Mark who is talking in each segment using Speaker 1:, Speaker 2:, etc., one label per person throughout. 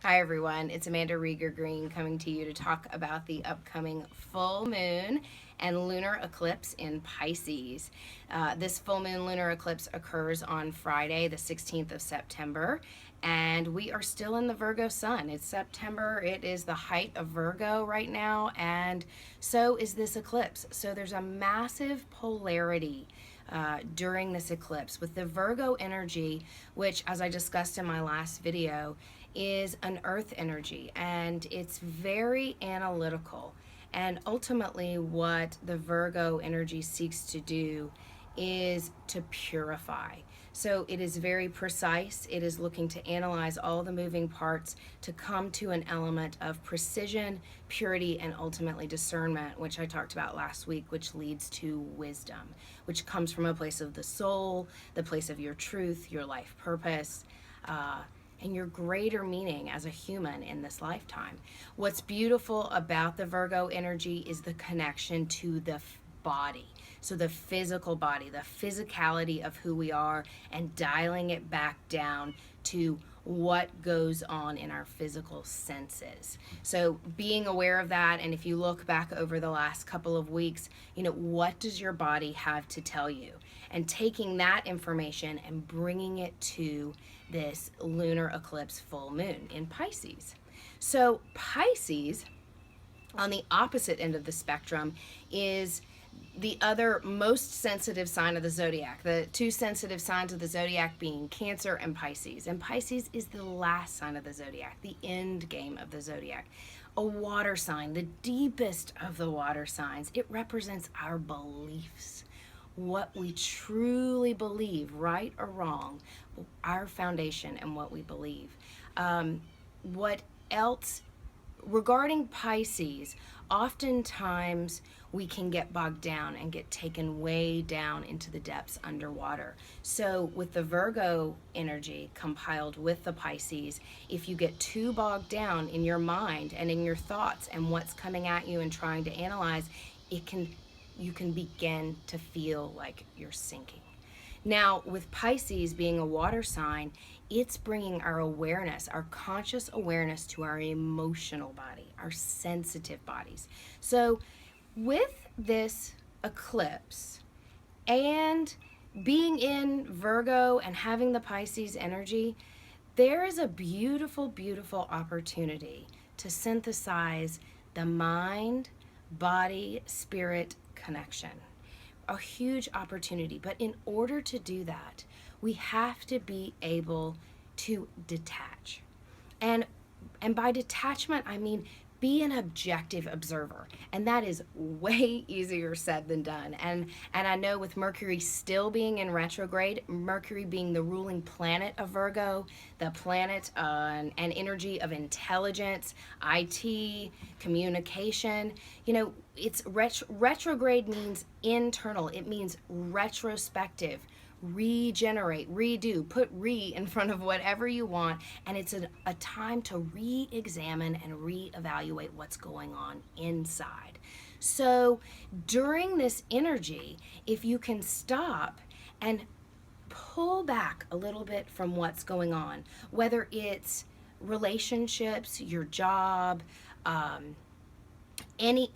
Speaker 1: Hi everyone, it's Amanda Rieger Green coming to you to talk about the upcoming full moon and lunar eclipse in Pisces. This full moon lunar eclipse occurs on Friday, the 16th of September, and we are still in the Virgo sun. It's September, it is the height of Virgo right now, and so is this eclipse. So there's a massive polarity during this eclipse with the Virgo energy, which, as I discussed in my last video, is an earth energy, and it's very analytical. And ultimately, what the Virgo energy seeks to do is to purify. So it is very precise. It is looking to analyze all the moving parts to come to an element of precision, purity, and ultimately discernment, which I talked about last week, which leads to wisdom, which comes from a place of the soul, the place of your truth, your life purpose, and your greater meaning as a human in this lifetime. What's beautiful about the Virgo energy is the connection to the body. So the physical body, the physicality of who we are, and dialing it back down to what goes on in our physical senses. So being aware of that, and if you look back over the last couple of weeks, what does your body have to tell you? And taking that information and bringing it to this lunar eclipse full moon in Pisces. So Pisces, on the opposite end of the spectrum, is the other most sensitive sign of the zodiac. The two sensitive signs of the zodiac being Cancer and Pisces. And Pisces is the last sign of the zodiac, the end game of the zodiac. A water sign, the deepest of the water signs. It represents our beliefs, what we truly believe, right or wrong, our foundation and what we believe. What else? Regarding Pisces, oftentimes we can get bogged down and get taken way down into the depths underwater. So with the Virgo energy compiled with the Pisces, if you get too bogged down in your mind and in your thoughts and what's coming at you and trying to analyze, you can begin to feel like you're sinking. Now, with Pisces being a water sign, it's bringing our awareness, our conscious awareness, to our emotional body, our sensitive bodies. So with this eclipse and being in Virgo and having the Pisces energy, there is a beautiful, beautiful opportunity to synthesize the mind, body, spirit connection. A huge opportunity. But in order to do that, we have to be able to detach. And by detachment, I mean be an objective observer. And that is way easier said than done. And I know with Mercury still being in retrograde, Mercury being the ruling planet of Virgo, the planet and energy of intelligence, IT, communication, it's retrograde means internal. It means retrospective. Regenerate, redo, put in front of whatever you want, and it's a time to re-examine and re-evaluate what's going on inside. So during this energy, if you can stop and pull back a little bit from what's going on, whether it's relationships, your job,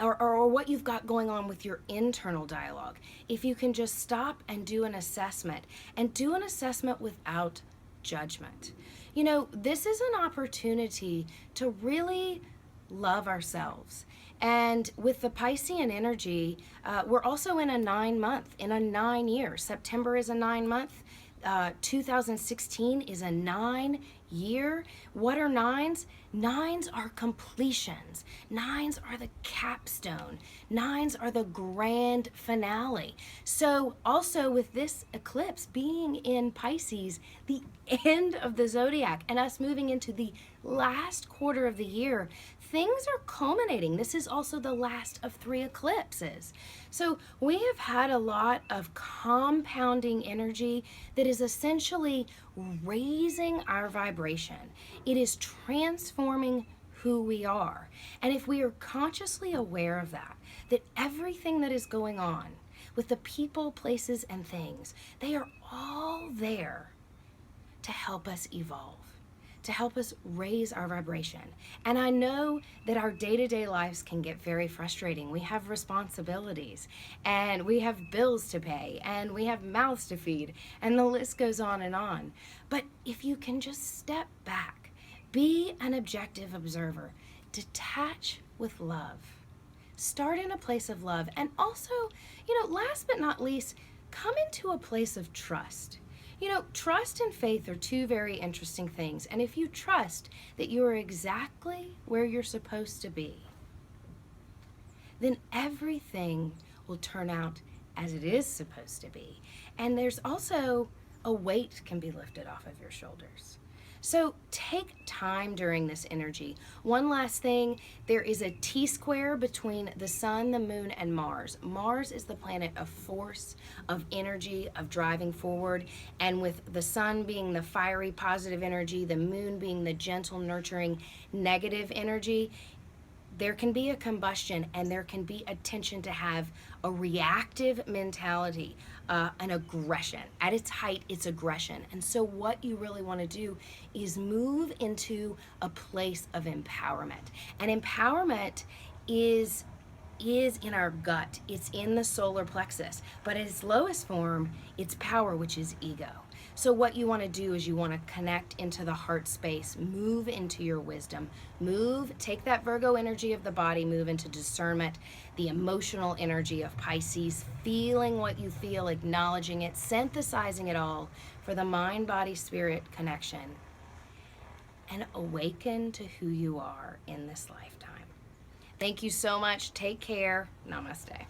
Speaker 1: or what you've got going on with your internal dialogue, if you can just stop and do an assessment, and do an assessment without judgment. This is an opportunity to really love ourselves. And with the Piscean energy, we're also in a 9-month, in a 9-year. September is a 9-month. 2016 is a 9-year. What are nines? Nines are completions. Nines are the capstone. Nines are the grand finale. So also with this eclipse being in Pisces, the end of the zodiac, and us moving into the last quarter of the year, things are culminating. This is also the last of 3 eclipses. So we have had a lot of compounding energy that is essentially raising our vibration. It is transforming who we are. And if we are consciously aware of that everything that is going on with the people, places, and things, they are all there to help us evolve, to help us raise our vibration. And I know that our day-to-day lives can get very frustrating. We have responsibilities, and we have bills to pay, and we have mouths to feed, and the list goes on and on. But if you can just step back, be an objective observer, detach with love, start in a place of love, and also, last but not least, come into a place of trust. Trust and faith are two very interesting things. And if you trust that you are exactly where you're supposed to be, then everything will turn out as it is supposed to be. And there's also a weight can be lifted off of your shoulders. So take time during this energy. One last thing, there is a T-square between the sun, the moon, and Mars. Mars is the planet of force, of energy, of driving forward. And with the sun being the fiery, positive energy, the moon being the gentle, nurturing, negative energy, there can be a combustion, and there can be a tension to have a reactive mentality, an aggression. At its height, it's aggression. And so what you really want to do is move into a place of empowerment. And empowerment is in our gut. It's in the solar plexus. But at its lowest form, it's power, which is ego. So what you want to do is you want to connect into the heart space, move into your wisdom, take that Virgo energy of the body, move into discernment, the emotional energy of Pisces, feeling what you feel, acknowledging it, synthesizing it all for the mind, body, spirit connection, and awaken to who you are in this lifetime. Thank you so much. Take care. Namaste.